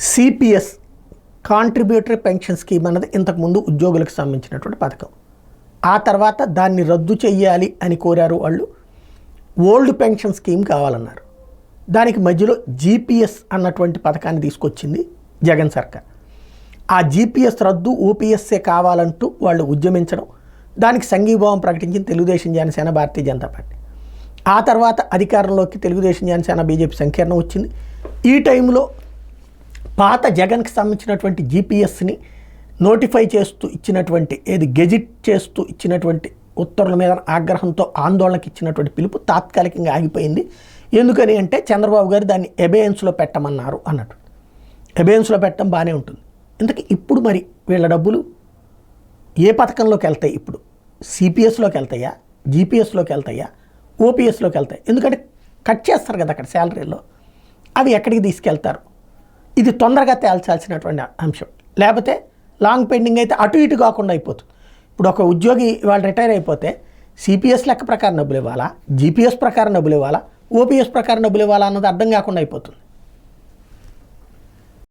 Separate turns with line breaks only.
CPS contributory pension scheme అన్నది ఇంతకుముందు ఉద్యోగులకు సంబంధించినటువంటి పథకం. ఆ తర్వాత దాన్ని రద్దు చెయ్యాలి అని కోరారు వాళ్ళు. ఓల్డ్ పెన్షన్ స్కీమ్ కావాలన్నారు. దానికి మధ్యలో జీపీఎస్ అన్నటువంటి పథకాన్ని తీసుకొచ్చింది జగన్ సర్కార్. ఆ జీపీఎస్ రద్దు, ఓపీఎస్ఏ కావాలంటూ వాళ్ళు ఉద్యమించడం, దానికి సంఘీభావం ప్రకటించిన తెలుగుదేశం, జనసేన, భారతీయ జనతా పార్టీ. ఆ తర్వాత అధికారంలోకి తెలుగుదేశం, జనసేన, బీజేపీ సంకీర్ణం వచ్చింది. ఈ టైంలో పాత జగన్కి సంబంధించినటువంటి జీపీఎస్ని నోటిఫై చేస్తూ ఇచ్చినటువంటి గెజిట్ చేస్తూ ఇచ్చినటువంటి ఉత్తర్వుల మీద ఆగ్రహంతో ఆందోళనకి ఇచ్చినటువంటి పిలుపు తాత్కాలికంగా ఆగిపోయింది. ఎందుకని అంటే చంద్రబాబు గారు దాన్ని ఎబేయన్స్లో పెట్టమన్నారు అన్నట్టు. ఎబేయన్స్లో పెట్టడం బాగానే ఉంటుంది. ఇంతకీ ఇప్పుడు మరి వీళ్ళ డబ్బులు ఏ పథకంలోకి వెళ్తాయి? ఇప్పుడు సిపిఎస్లోకి వెళ్తాయా, జీపీఎస్లోకి వెళ్తాయా, ఓపీఎస్లోకి వెళ్తాయి? ఎందుకంటే కట్ చేస్తారు కదా అక్కడ శాలరీలో. అవి ఎక్కడికి తీసుకెళ్తారు? ఇది తొందరగా తేల్చాల్సినటువంటి అంశం. లేకపోతే లాంగ్ పెండింగ్ అయితే అటు ఇటు కాకుండా అయిపోతుంది. ఇప్పుడు ఒక ఉద్యోగి వాళ్ళు రిటైర్ అయిపోతే సిపిఎస్ లెక్క ప్రకారం డబ్బులు ఇవ్వాలా, జీపీఎస్ ప్రకారం డబ్బులు ఇవ్వాలా, ఓపీఎస్ ప్రకారం డబ్బులు ఇవ్వాలా అన్నది అర్థం కాకుండా అయిపోతుంది.